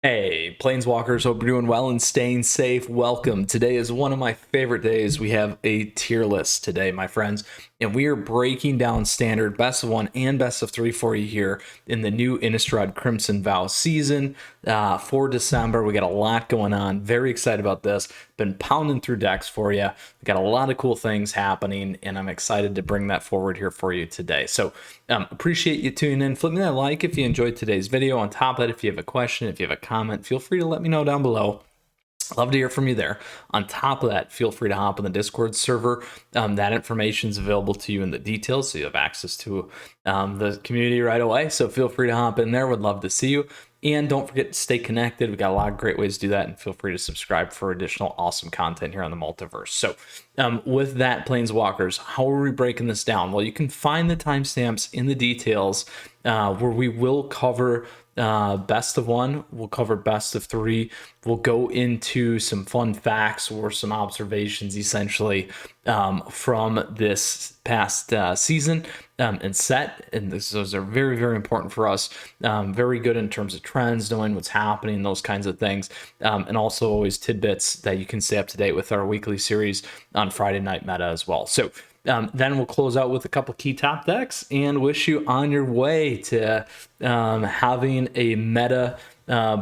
Hey, Planeswalkers, hope you're doing well and staying safe. Welcome. Today is one of my favorite days. We have a tier list today, my friends, and we are breaking down standard best of one and best of three for you here in the new Innistrad Crimson Vow season for December. We got a lot going on. Very excited about this. Been pounding through decks for you. We got a lot of cool things happening, and I'm excited to bring that forward here for you today. So appreciate you tuning in. Flip me that like if you enjoyed today's video. On top of that, if you have a question, if you have a comment, feel free to let me know down below. Love to hear from you there. On top of that, feel free to hop on the Discord server. That information is available to you in the details, so you have access to the community right away. So feel free to hop in there. Would love to see you. And don't forget to stay connected. We got a lot of great ways to do that, and feel free to subscribe for additional awesome content here on the multiverse. So with that, Planeswalkers, how are we breaking this down? Well, you can find the timestamps in the details where we will cover best of one, we'll cover best of three, we'll go into some fun facts or some observations essentially from this past season and set, and those are very, very important for us. Very good in terms of trends, knowing what's happening, those kinds of things, and also always tidbits that you can stay up to date with our weekly series on Friday Night Meta as well. So then we'll close out with a couple key top decks and wish you on your way to having a meta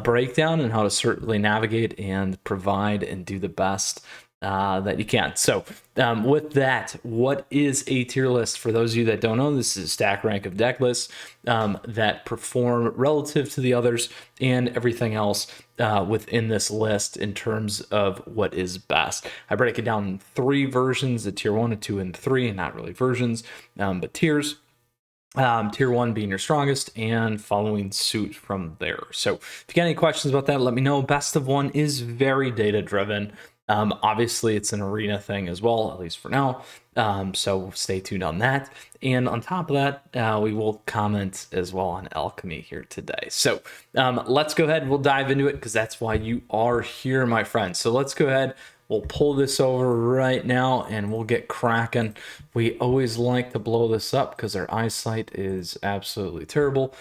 breakdown and how to certainly navigate and provide and do the best that you can. So with that, what is a tier list? For those of you that don't know, this is a stack rank of deck lists that perform relative to the others and everything else within this list in terms of what is best. I break it down in three versions: the tier 1, 2, and 3, and not really versions, but tiers. Tier 1 being your strongest and following suit from there. So if you got any questions about that, let me know. Best of one is very data driven. Obviously it's an arena thing as well, at least for now. So stay tuned on that. And on top of that, we will comment as well on Alchemy here today. So let's go ahead. We'll dive into it because that's why you are here, my friends. So let's go ahead. We'll pull this over right now and we'll get cracking. We always like to blow this up because our eyesight is absolutely terrible.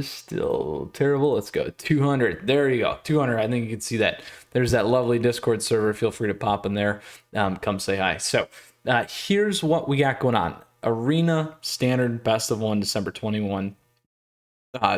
Still terrible. Let's go 200. There you go, 200. I think you can see that. There's that lovely Discord server. Feel free to pop in there. Come say hi. So here's what we got going on. Arena standard best of one December 21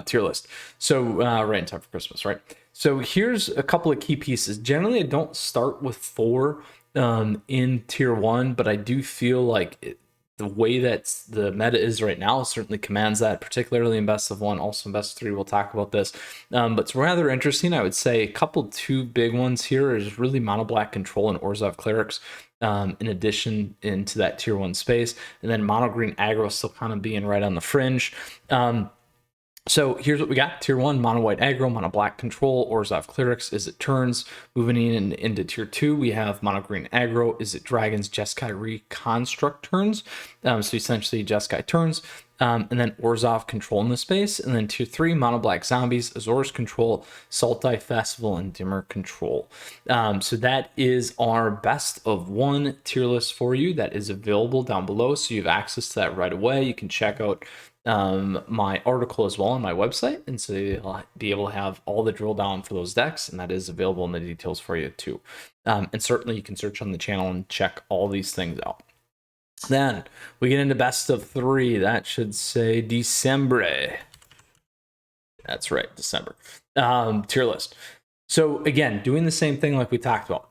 tier list. So right in time for Christmas, right? So here's a couple of key pieces. Generally, I don't start with 4 in tier 1, but I do feel like the way that the meta is right now certainly commands that, particularly in best of 1, also in best of 3. We'll talk about this, but it's rather interesting. I would say two big ones here is really mono black control and Orzhov clerics. In addition into that tier 1 space, and then mono green aggro still kind of being right on the fringe. So here's what we got. Tier 1, mono white aggro, mono black control, Orzhov clerics, is it turns. Moving into tier 2, we have mono green aggro, is it dragons, Jeskai reconstruct turns. So essentially Jeskai turns. And then Orzhov control in the space. And then tier 3, mono black zombies, Azor's control, Sultai Festival, and Dimmer control. So that is our best of 1 tier list for you. That is available down below. So you have access to that right away. You can check out my article as well on my website, and so you'll be able to have all the drill down for those decks, and that is available in the details for you too. And certainly you can search on the channel and check all these things out. Then we get into best of 3. That should say December. That's right, December. Tier list. So again, doing the same thing like we talked about.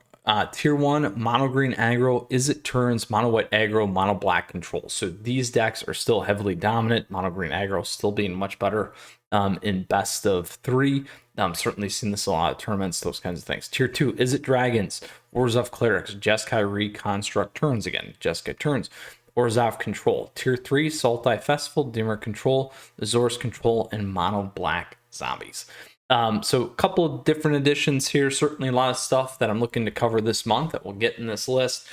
Tier 1, mono green aggro, is it turns, mono white aggro, mono black control. So these decks are still heavily dominant. Mono green aggro still being much better in best of 3. Certainly seen this in a lot of tournaments, those kinds of things. Tier 2, is it dragons, Orzhov clerics, Jeskai reconstruct turns again, Jeskai turns, Orzhov control. Tier 3, Sultai Festival, Dimmer control, Azor's control, and mono black zombies. So a couple of different additions here, certainly a lot of stuff that I'm looking to cover this month that we'll get in this list.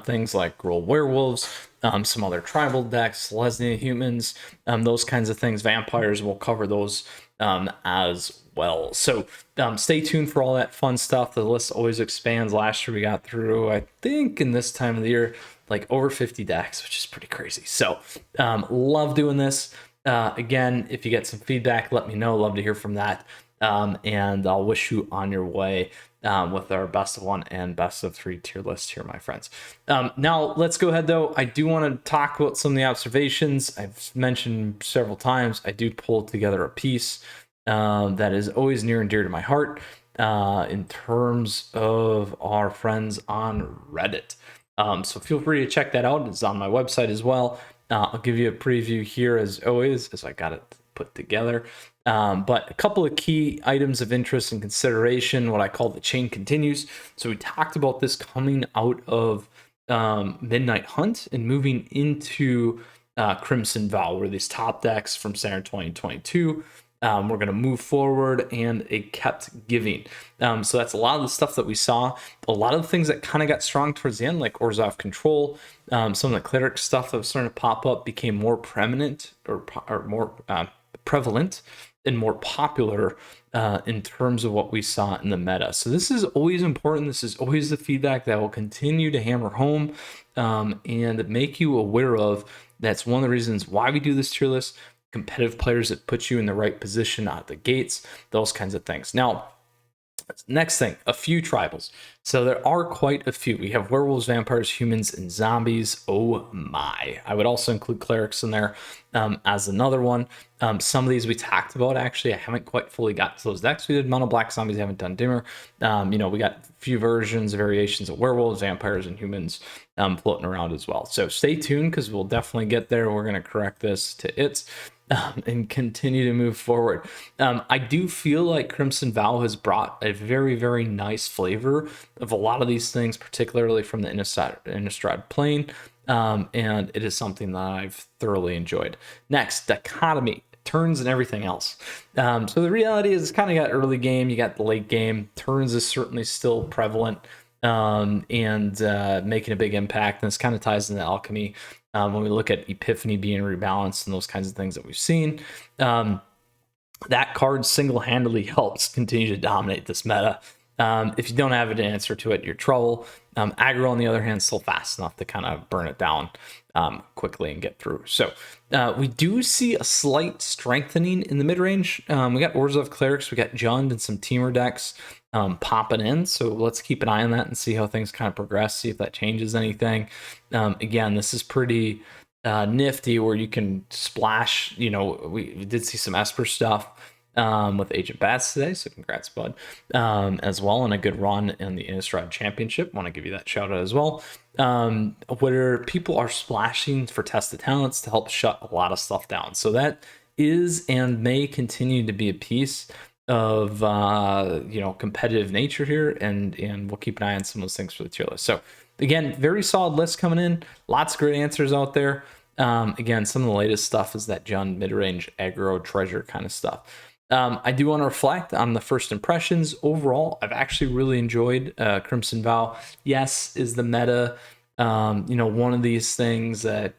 Things like Gruul Werewolves, some other tribal decks, Lesnia humans, those kinds of things. Vampires, we'll cover those as well. So stay tuned for all that fun stuff. The list always expands. Last year we got through, I think in this time of the year, like over 50 decks, which is pretty crazy. So love doing this. Again, if you get some feedback, let me know. Love to hear from that. and I'll wish you on your way with our best of 1 and best of 3 tier list here, my friends. Now, let's go ahead, though. I do want to talk about some of the observations. I've mentioned several times, I do pull together a piece that is always near and dear to my heart in terms of our friends on Reddit. So feel free to check that out. It's on my website as well. I'll give you a preview here as always, as I got it put together. But a couple of key items of interest and consideration, what I call the chain continues. So we talked about this coming out of Midnight Hunt and moving into Crimson Vow, where these top decks from Standard 2022 we're going to move forward, and it kept giving. So that's a lot of the stuff that we saw. A lot of the things that kind of got strong towards the end, like Orzhov Control, some of the cleric stuff that was starting to pop up became more prevalent and more popular in terms of what we saw in the meta. So this is always important. This is always the feedback that will continue to hammer home and make you aware of. That's one of the reasons why we do this tier list. Competitive players that put you in the right position out of the gates, those kinds of things. Now, next thing, a few tribals. So there are quite a few. We have werewolves, vampires, humans, and zombies. Oh my. I would also include clerics in there as another one. Some of these we talked about, actually. I haven't quite fully got to those decks. We did mono black zombies, haven't done dimmer. We got a few versions, variations of werewolves, vampires, and humans floating around as well. So stay tuned, because we'll definitely get there. We're going to correct this to its and continue to move forward. I do feel like Crimson Vow has brought a very, very nice flavor of a lot of these things, particularly from the Innistrad plane, and it is something that I've thoroughly enjoyed. Next, Dichotomy, turns and everything else. So the reality is, it's kind of got early game, you got the late game. Turns is certainly still prevalent and making a big impact, and this kind of ties into Alchemy. When we look at Epiphany being rebalanced and those kinds of things that we've seen, that card single-handedly helps continue to dominate this meta. If you don't have an answer to it, you're trouble. Aggro, on the other hand, is still fast enough to kind of burn it down quickly and get through. So we do see a slight strengthening in the mid-range. We got Orzhov Clerics, we got Jund and some Teamer decks popping in. So let's keep an eye on that and see how things kind of progress, see if that changes anything. Again, this is pretty nifty, where you can splash. We did see some Esper stuff with Agent Bats today, so congrats, bud, as well, and a good run in the Innistrad Championship. Want to give you that shout out as well, where people are splashing for tested talents to help shut a lot of stuff down. So that is and may continue to be a piece of competitive nature here, and we'll keep an eye on some of those things for the tier list. So again, very solid list coming in, lots of great answers out there. Again, some of the latest stuff is that Jund mid-range aggro treasure kind of stuff. I do want to reflect on the first impressions. Overall, I've actually really enjoyed Crimson Vow. Yes, is the meta one of these things that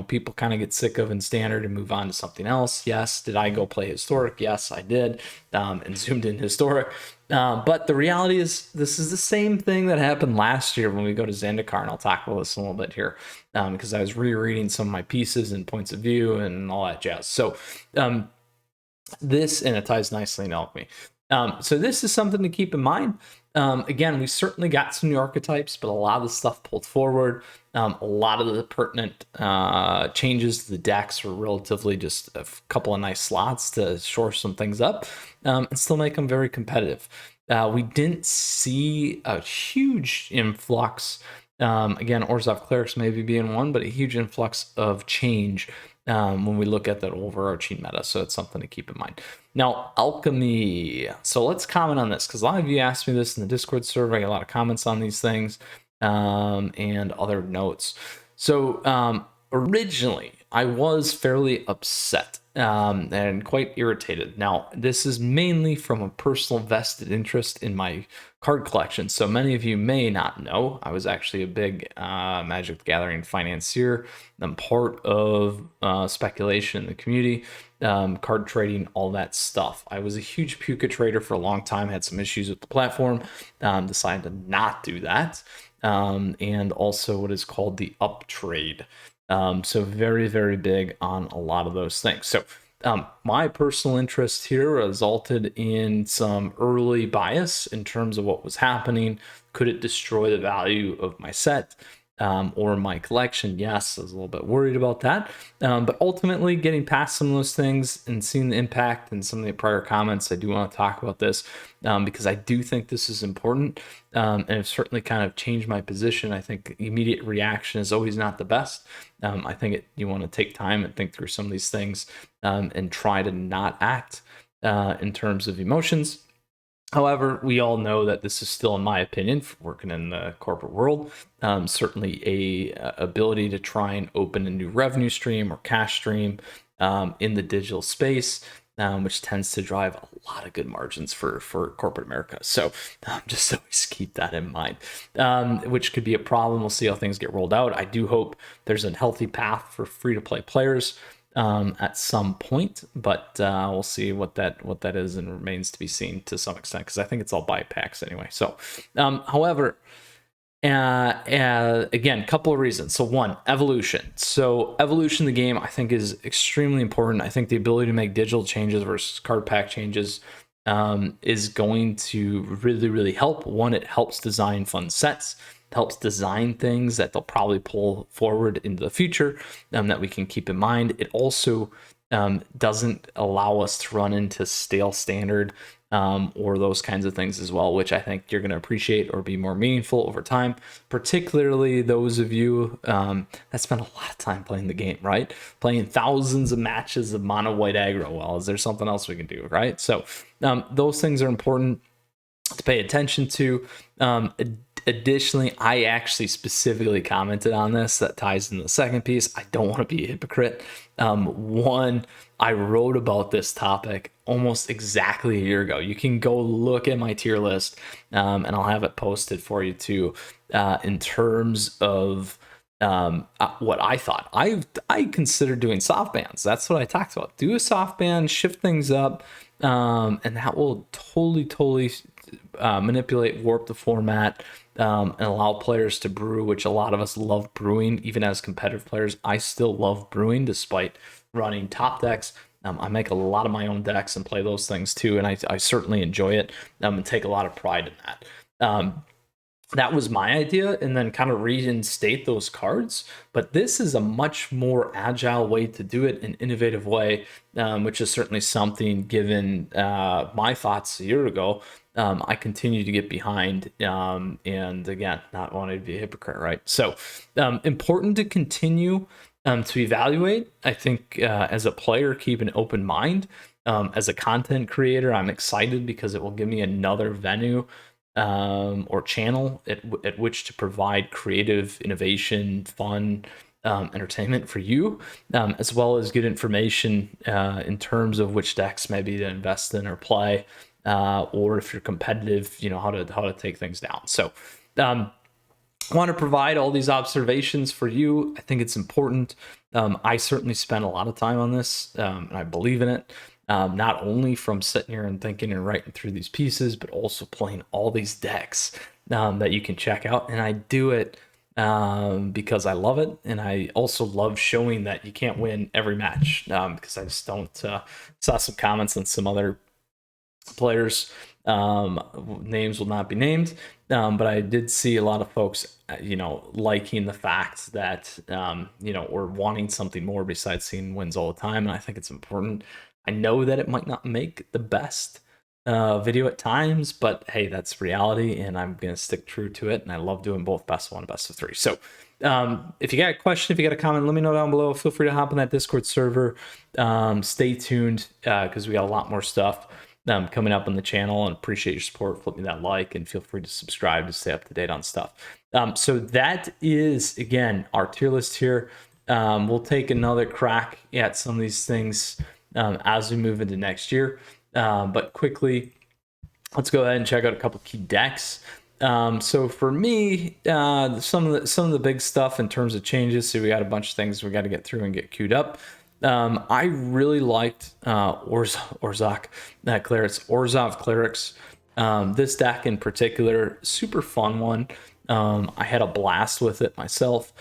people kind of get sick of in standard and move on to something else? Yes. Did I go play historic? Yes, I did, and zoomed in historic. But the reality is, this is the same thing that happened last year when we go to Zendikar, and I'll talk about this a little bit here because I was rereading some of my pieces and points of view and all that jazz. So this, and it ties nicely in Alchemy. So this is something to keep in mind. Again, we certainly got some new archetypes, but a lot of the stuff pulled forward. A lot of the pertinent changes to the decks were relatively just a couple of nice slots to shore some things up and still make them very competitive. We didn't see a huge influx. Again, Orzhov Clerics maybe being one, but a huge influx of change when we look at that overarching meta. So it's something to keep in mind. Now, Alchemy. So let's comment on this, because a lot of you asked me this in the Discord server. I got a lot of comments on these things and other notes. So originally, I was fairly upset and quite irritated. Now, this is mainly from a personal vested interest in my card collection. So many of you may not know, I was actually a big Magic the Gathering financier. I'm part of speculation in the community, card trading, all that stuff. I was a huge Puka trader for a long time, had some issues with the platform, decided to not do that, and also what is called the up trade. So very, very big on a lot of those things. So My personal interest here resulted in some early bias in terms of what was happening. Could it destroy the value of my set or my collection? Yes, I was a little bit worried about that. But ultimately, getting past some of those things and seeing the impact and some of the prior comments, I do want to talk about this because I do think this is important. And it's certainly kind of changed my position. I think immediate reaction is always not the best. I think you want to take time and think through some of these things and try to not act in terms of emotions. However, we all know that this is still, in my opinion, for working in the corporate world, certainly a ability to try and open a new revenue stream or cash stream in the digital space, which tends to drive a lot of good margins for corporate America. So just always keep that in mind, which could be a problem. We'll see how things get rolled out. I do hope there's a healthy path for free-to-play players at some point, but we'll see what that is, and remains to be seen to some extent, because I think it's all buy packs anyway. So however, again, a couple of reasons. So one, evolution. So evolution of the game, I think, is extremely important. I think the ability to make digital changes versus card pack changes is going to really help. One, it helps design fun sets, helps design things that they'll probably pull forward into the future that we can keep in mind. It also doesn't allow us to run into stale standard or those kinds of things as well, which I think you're going to appreciate or be more meaningful over time, particularly those of you that spend a lot of time playing the game, right? Playing thousands of matches of mono white aggro. Well, is there something else we can do, right? So those things are important to pay attention to. Additionally, I actually specifically commented on this. That ties into the second piece. I don't want to be a hypocrite. One, I wrote about this topic almost exactly a year ago. You can go look at my tier list, and I'll have it posted for you too, in terms of what I thought. I considered doing soft bans. That's what I talked about. Do a soft ban, shift things up, and that will totally manipulate, warp the format, and allow players to brew, which a lot of us love brewing. Even as competitive players, I still love brewing despite running top decks. I make a lot of my own decks and play those things too, and I certainly enjoy it and take a lot of pride in that. That was my idea, and then kind of reinstate those cards. But this is a much more agile way to do it, an innovative way, which is certainly something, given my thoughts a year ago, I continue to get behind, and again, not wanting to be a hypocrite, right? So important to continue to evaluate. I think as a player, keep an open mind. As a content creator, I'm excited because it will give me another venue or channel at which to provide creative innovation, fun, entertainment for you, as well as good information in terms of which decks maybe to invest in or play, or if you're competitive, how to take things down. So want to provide all these observations for you. I think it's important. I certainly spent a lot of time on this, and I believe in it. Not only from sitting here and thinking and writing through these pieces, but also playing all these decks that you can check out. And I do it because I love it. And I also love showing that you can't win every match, because I just don't. Saw some comments on some other players. Names will not be named. But I did see a lot of folks, liking the fact that, or wanting something more besides seeing wins all the time. And I think it's important. I know that it might not make the best video at times, but hey, that's reality, and I'm going to stick true to it. And I love doing both best of one and best of three. So if you got a question, if you got a comment, let me know down below. Feel free to hop on that Discord server. Stay tuned because we got a lot more stuff coming up on the channel, and appreciate your support. Flip me that like, and feel free to subscribe to stay up to date on stuff. So that is, again, our tier list here. We'll take another crack at some of these things as we move into next year. But quickly, let's go ahead and check out a couple key decks. So for me, some of the big stuff in terms of changes. So we got a bunch of things we got to get through and get queued up. I really liked Orzhov Clerics. This deck in particular, super fun one. I had a blast with it myself.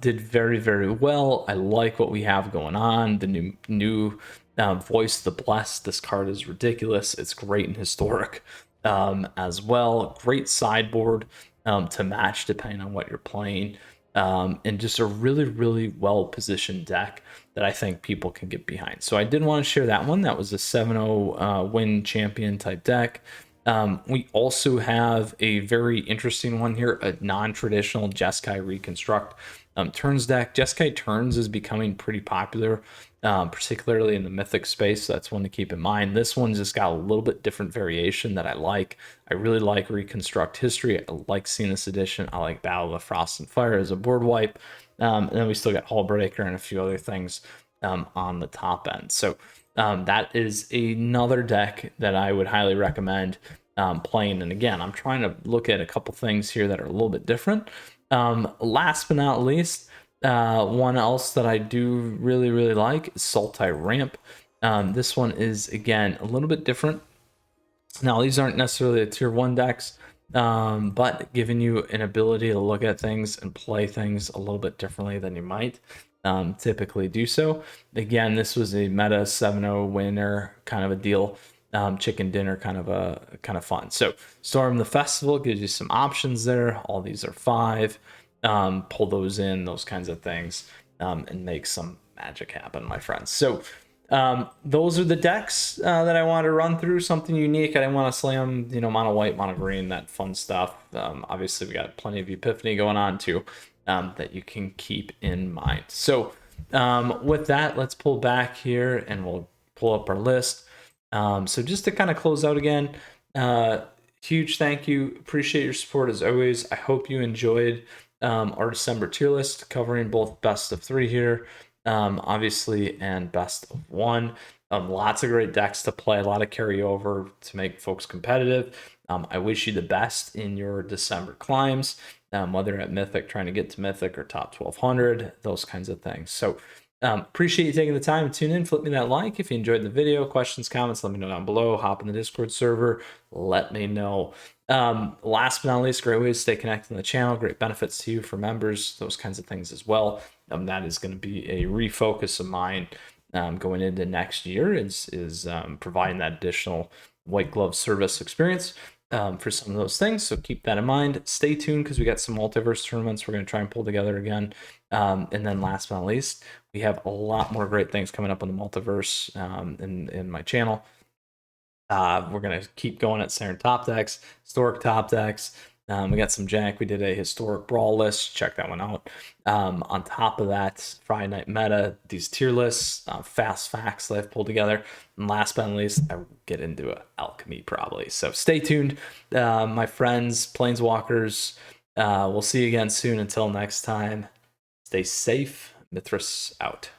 Did very well. I like what we have going on. The new Voice the Blessed. This card is ridiculous. It's great in Historic as well. Great sideboard to match depending on what you're playing. And just a really, really well-positioned deck that I think people can get behind. So I did want to share that one. That was a 7-0 win champion type deck. We also have a very interesting one here, a non-traditional Jeskai Reconstruct Turns deck. Jeskai Turns is becoming pretty popular, particularly in the Mythic space, so that's one to keep in mind. This one's just got a little bit different variation that I like. I really like Reconstruct History. I like seeing this edition. I like Battle of the Frost and Fire as a board wipe. And then we still got Hullbreaker and a few other things on the top end. So that is another deck that I would highly recommend playing. And again, I'm trying to look at a couple things here that are a little bit different. Last but not least, one else that I do really, really like is Sultai Ramp. This one is, again, a little bit different. Now, these aren't necessarily the tier 1 decks, but giving you an ability to look at things and play things a little bit differently than you might typically do so. Again, this was a meta 7-0 winner kind of a deal. Chicken dinner kind of fun. So Storm the Festival gives you some options there. All these are 5. Pull those in, those kinds of things, and make some magic happen, my friends. So those are the decks that I wanted to run through. Something unique. I didn't want to slam, mono white, mono green, that fun stuff. Obviously, we got plenty of Epiphany going on too, that you can keep in mind. So with that, let's pull back here and we'll pull up our list. So just to kind of close out again, huge thank you. Appreciate your support as always. I hope you enjoyed our December tier list covering both best of 3 here, obviously, and best of 1. Lots of great decks to play, a lot of carryover to make folks competitive. I wish you the best in your December climbs, whether at Mythic, trying to get to Mythic, or top 1200, those kinds of things. So appreciate you taking the time to tune in. Flip me that like if you enjoyed the video. Questions, comments, let me know down below. Hop in the Discord server, let me know. Last but not least, great way to stay connected on the channel, great benefits to you for members, those kinds of things as well. That is going to be a refocus of mine going into next year, is providing that additional white glove service experience for some of those things. So keep that in mind. Stay tuned because we got some multiverse tournaments we're going to try and pull together again. And then last but not least, we have a lot more great things coming up on the multiverse in my channel. We're going to keep going at Saturn top decks, historic top decks. We got some jank. We did a historic brawl list. Check that one out. On top of that, Friday Night Meta, these tier lists, fast facts that I've pulled together. And last but not least, I will get into Alchemy probably. So stay tuned, my friends, Planeswalkers. We'll see you again soon. Until next time, stay safe. Mythras out.